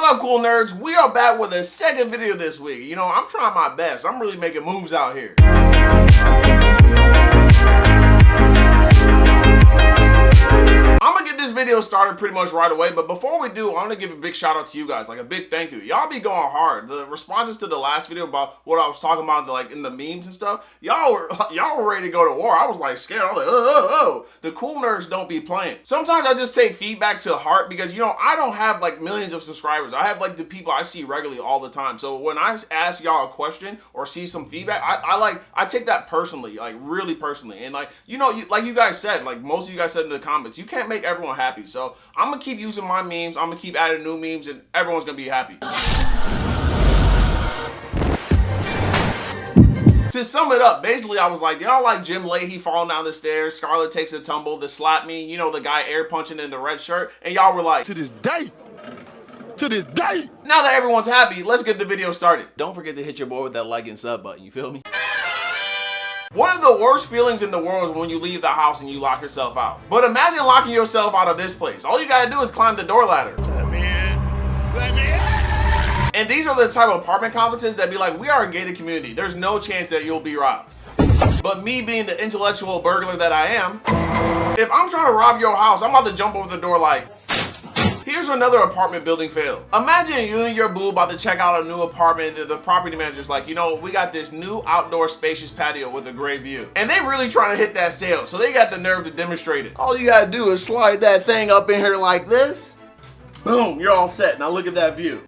What up, cool nerds? We are back with a second video this week. You know, I'm trying my best. I'm really making moves out here. I'm gonna get this video started pretty much right away, but before we do, I want to give a big shout out to you guys, like a big thank you. Y'all be going hard. The responses to the last video about what I was talking about, like in the memes and stuff, y'all were ready to go to war. I was like scared. I was like, oh. The cool nerds don't be playing. Sometimes I just take feedback to heart because, you know, I don't have like millions of subscribers. I have like the people I see regularly all the time. So when I ask y'all a question or see some feedback, I take that personally, like really personally. And like, you know, like you guys said, like most of you guys said in the comments, you can't make everyone happy. So I'm gonna keep using my memes. I'm gonna keep adding new memes, and everyone's gonna be happy. To sum it up, basically I was like, y'all like Jim Leahy falling down the stairs, Scarlett takes a tumble, the slap me, you know, the guy air punching in the red shirt, and y'all were like, to this day. Now that everyone's happy, let's get the video started. Don't forget to hit your boy with that like and sub button, you feel me? One of the worst feelings in the world is when you leave the house and you lock yourself out. But imagine locking yourself out of this place. All you gotta do is climb the door ladder. Let me in. And these are the type of apartment complexes that be like, we are a gated community. There's no chance that you'll be robbed. But me being the intellectual burglar that I am, if I'm trying to rob your house, I'm about to jump over the door like, here's another apartment building fail. Imagine you and your boo about to check out a new apartment and the property manager's like, you know, we got this new outdoor spacious patio with a great view. And they really trying to hit that sale, so they got the nerve to demonstrate it. All you gotta do is slide that thing up in here like this. Boom, you're all set. Now look at that view.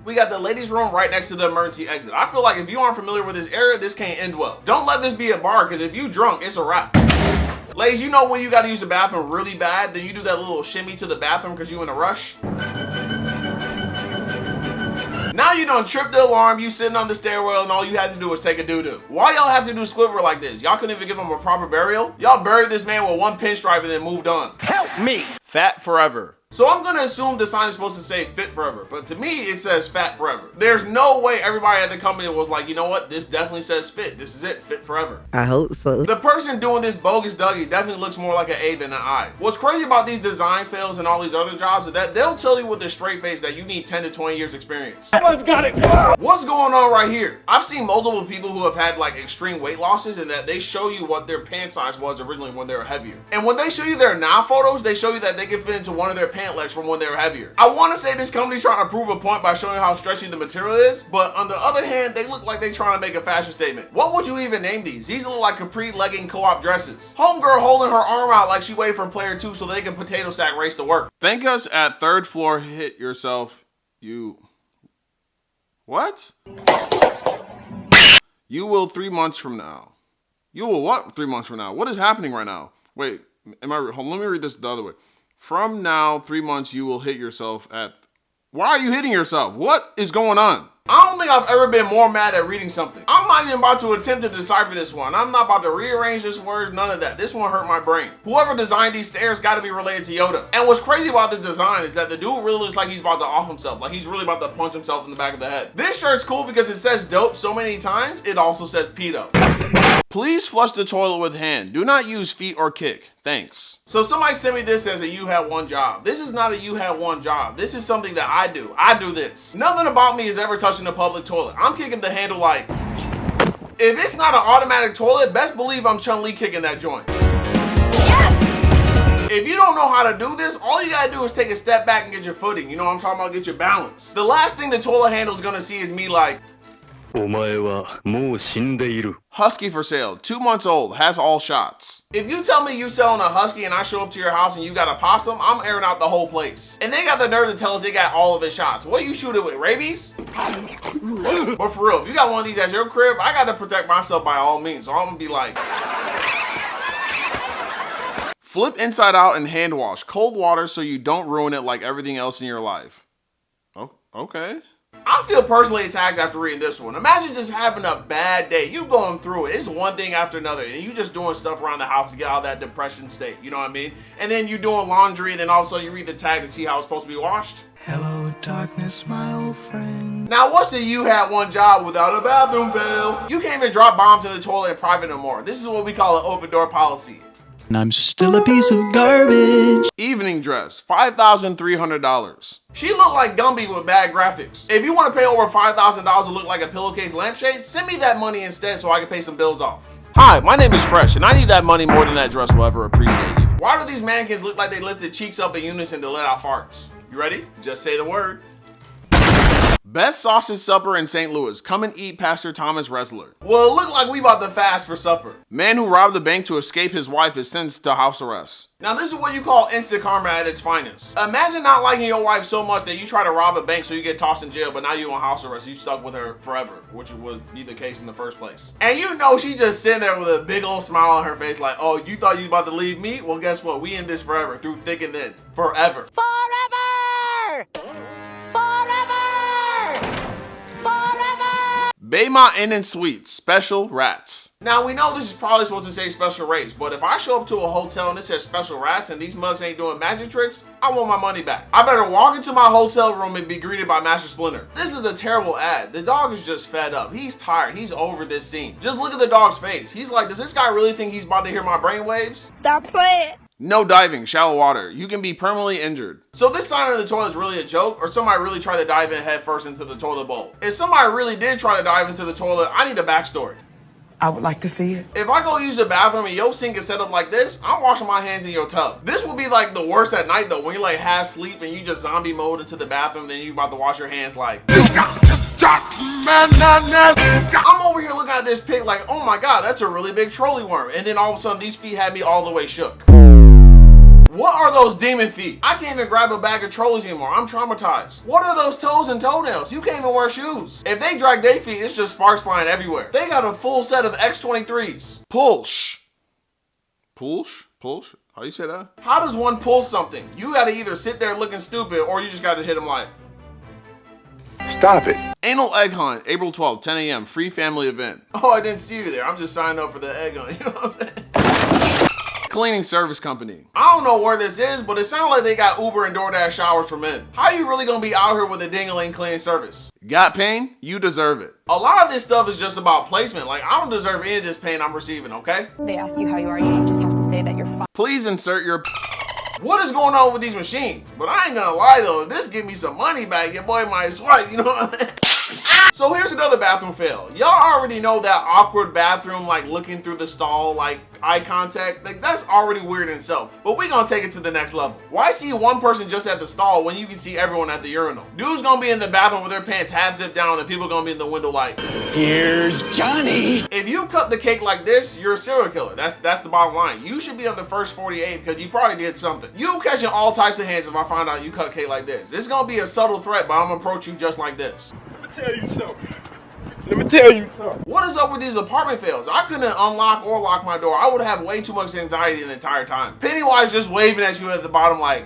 We got the ladies' room right next to the emergency exit. I feel like if you aren't familiar with this area, this can't end well. Don't let this be a bar, because if you drunk, it's a wrap. Ladies, you know when you gotta use the bathroom really bad, then you do that little shimmy to the bathroom because you in a rush? Now you done tripped the alarm, you sitting on the stairwell, and all you had to do was take a doo-doo. Why y'all have to do Squidward like this? Y'all couldn't even give him a proper burial? Y'all buried this man with one pinstripe and then moved on. Help me! Fat forever. So I'm gonna assume the sign is supposed to say fit forever, but to me it says fat forever. There's no way everybody at the company was like, you know what, this definitely says fit. This is it, fit forever. I hope so. The person doing this bogus Dougie definitely looks more like an A than an I. What's crazy about these design fails and all these other jobs is that they'll tell you with a straight face that you need 10 to 20 years experience. Someone's got it. What's going on right here? I've seen multiple people who have had like extreme weight losses and that they show you what their pant size was originally when they were heavier. And when they show you their now photos, they show you that they can fit into one of their pant legs from when they were heavier. I want to say this company's trying to prove a point by showing how stretchy the material is, but on the other hand, they look like they're trying to make a fashion statement. What would you even name these? These look like capri legging co-op dresses. Homegirl holding her arm out like she waited for player 2 so they can potato sack race to work. Thank us at third floor hit yourself. You... What? You will 3 months from now. You will what 3 months from now? What is happening right now? Wait, let me read this the other way. From now, 3 months, you will hit yourself at... Why are you hitting yourself? What is going on? I don't think I've ever been more mad at reading something. I'm not even about to attempt to decipher this one. I'm not about to rearrange this words, none of that. This one hurt my brain. Whoever designed these stairs got to be related to Yoda. And what's crazy about this design is that the dude really looks like he's about to off himself. Like he's really about to punch himself in the back of the head. This shirt's cool because it says dope so many times, it also says pedo. Please flush the toilet with hand. Do not use feet or kick. Thanks. So somebody sent me this as a you had one job. This is not a you had one job. This is something that I do. I do this. Nothing about me is ever touching the public toilet. I'm kicking the handle like, if it's not an automatic toilet, best believe I'm Chun-Li kicking that joint. Yeah. If you don't know how to do this, all you gotta do is take a step back and get your footing. You know what I'm talking about? Get your balance. The last thing the toilet handle is gonna see is me like, husky for sale, 2 months old, has all shots. If you tell me you selling a husky and I show up to your house and you got a possum, I'm airing out the whole place. And they got the nerve to tell us they got all of his shots. What you shoot it with, rabies? But for real, if you got one of these at your crib, I gotta protect myself by all means. So I'm gonna be like, flip inside out and hand wash. Cold water so you don't ruin it like everything else in your life. Oh, okay. I feel personally attacked after reading this one. Imagine just having a bad day. You going through it. It's one thing after another. And you just doing stuff around the house to get out of that depression state. You know what I mean? And then you doing laundry and then also you read the tag to see how it's supposed to be washed. Hello, darkness, my old friend. Now, what's the you had one job without a bathroom fail? You can't even drop bombs in the toilet in private no more. This is what we call an open door policy. And I'm still a piece of garbage. Evening dress, $5,300. She looked like Gumby with bad graphics. If you want to pay over $5,000 to look like a pillowcase lampshade, send me that money instead so I can pay some bills off. Hi, my name is Fresh, and I need that money more than that dress will ever appreciate you. Why do these mannequins look like they lifted cheeks up in unison to let out farts? You ready? Just say the word. Best sausage supper in St. Louis. Come and eat Pastor Thomas Wrestler. Well, it looked like we about to fast for supper. Man who robbed the bank to escape his wife is sentenced to house arrest. Now this is what you call instant karma at its finest. Imagine not liking your wife so much that you try to rob a bank so you get tossed in jail, but now you're on house arrest. You stuck with her forever, which would be the case in the first place. And you know she just sitting there with a big old smile on her face like, oh, you thought you was about to leave me? Well, guess what? We in this forever, through thick and thin. Forever. Forever! Forever! Baymont Inn and Suites, special rats. Now we know this is probably supposed to say special rates, but if I show up to a hotel and it says special rats and these mugs ain't doing magic tricks, I want my money back. I better walk into my hotel room and be greeted by Master Splinter. This is a terrible ad. The dog is just fed up. He's tired. He's over this scene. Just look at the dog's face. He's like, does this guy really think he's about to hear my brainwaves? Stop playing. No diving, shallow water. You can be permanently injured. So this sign on the toilet is really a joke, or somebody really tried to dive in head first into the toilet bowl? If somebody really did try to dive into the toilet, I need a backstory. I would like to see it. If I go use the bathroom and your sink is set up like this, I'm washing my hands in your tub. This will be like the worst at night though, when you're like half asleep and you just zombie mode into the bathroom, then you about to wash your hands like. I'm over here looking at this pig like, oh my god, that's a really big trolley worm. And then all of a sudden these feet had me all the way shook. What are those demon feet? I can't even grab a bag of trolleys anymore. I'm traumatized. What are those toes and toenails? You can't even wear shoes. If they drag their feet, it's just sparks flying everywhere. They got a full set of X-23s. Pulsh. Pulsh? Pulsh? How do you say that? How does one pull something? You gotta either sit there looking stupid or you just gotta hit them like. Stop it. Anal egg hunt, April 12th, 10 a.m. Free family event. Oh, I didn't see you there. I'm just signing up for the egg hunt. You know what I'm saying? Cleaning service company. I don't know where this is, but it sounds like they got Uber and DoorDash showers for men. How are you really gonna be out here with a ding-a-ling cleaning service? Got pain? You deserve it. A lot of this stuff is just about placement. Like, I don't deserve any of this pain I'm receiving, okay? They ask you how you are, you just have to say that you're fine. Please insert your. What is going on with these machines? But I ain't gonna lie though, if this give me some money back, your boy might swipe, you know what I mean? So here's another bathroom fail. Y'all already know that awkward bathroom, like looking through the stall, like eye contact, like that's already weird in itself. But we gonna take it to the next level. Why see one person just at the stall when you can see everyone at the urinal? Dude's gonna be in the bathroom with their pants half zipped down and people gonna be in the window like, Here's Johnny. if you cut the cake like this, you're a serial killer. That's the bottom line. You should be on the first 48 because you probably did something. You catching all types of hands if I find out you cut cake like this. It's gonna be a subtle threat, but I'm gonna approach you just like this. Let me tell you something. What is up with these apartment fails? I couldn't unlock or lock my door. I would have way too much anxiety the entire time. Pennywise just waving at you at the bottom like,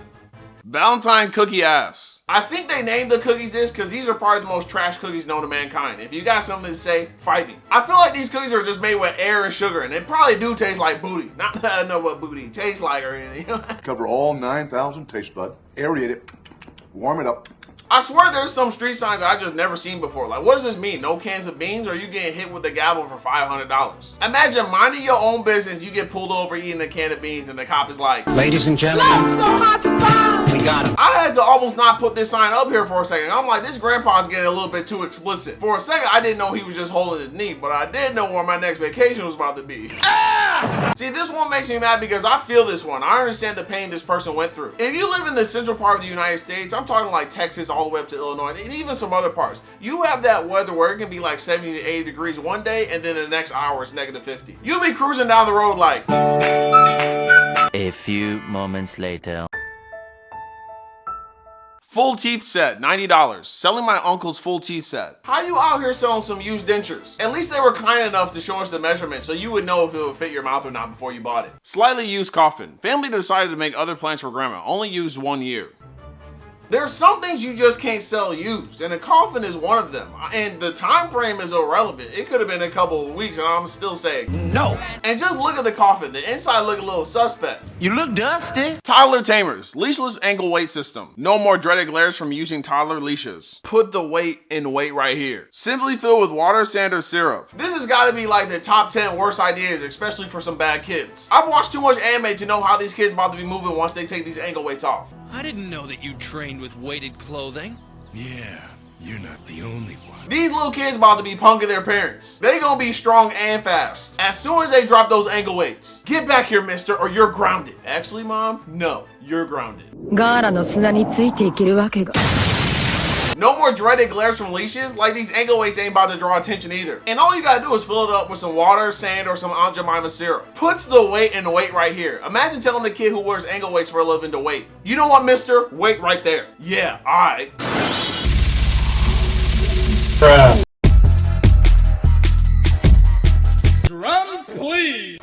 Valentine cookie ass. I think they named the cookies this because these are probably the most trash cookies known to mankind. If you got something to say, fight me. I feel like these cookies are just made with air and sugar and they probably do taste like booty. Not that I know what booty tastes like or anything. Cover all 9,000 taste bud, aerate it, warm it up. I swear there's some street signs that I just never seen before. Like, what does this mean? No cans of beans, or are you getting hit with the gavel for $500? Imagine minding your own business, you get pulled over eating a can of beans, and the cop is like, Ladies and gentlemen, we got him. I had to almost not put this sign up here for a second. I'm like, this grandpa's getting a little bit too explicit. For a second, I didn't know he was just holding his knee, but I did know where my next vacation was about to be. See, this one makes me mad because I feel this one. I understand the pain this person went through. If you live in the central part of the United States, I'm talking like Texas all the way up to Illinois, and even some other parts, you have that weather where it can be like 70 to 80 degrees one day, and then the next hour it's negative 50. You'll be cruising down the road like. A few moments later. Full teeth set, $90. Selling my uncle's full teeth set. How you out here selling some used dentures? At least they were kind enough to show us the measurement so you would know if it would fit your mouth or not before you bought it. Slightly used coffin. Family decided to make other plans for grandma. Only used 1 year. There's some things you just can't sell used, and a coffin is one of them. And the time frame is irrelevant. It could have been a couple of weeks, and I'm still saying no. And just look at the coffin. The inside look a little suspect. You look dusty. Toddler tamers, leashless ankle weight system. No more dreaded glares from using toddler leashes. Put the weight in weight right here. Simply fill with water, sand, or syrup. This has got to be like the top 10 worst ideas, especially for some bad kids. I've watched too much anime to know how these kids about to be moving once they take these ankle weights off. I didn't know that you trained with weighted clothing. Yeah, you're not the only one. These little kids about to be punking their parents. They gonna be strong and fast. As soon as they drop those ankle weights. Get back here, mister, or you're grounded. Actually, mom, no, you're grounded. No more dreaded glares from leashes. Like, these ankle weights ain't about to draw attention either. And all you gotta do is fill it up with some water, sand, or some Aunt Jemima syrup. Puts the weight in weight right here. Imagine telling the kid who wears ankle weights for a living to wait. You know what, mister? Wait right there. Yeah, alright. Drums, please.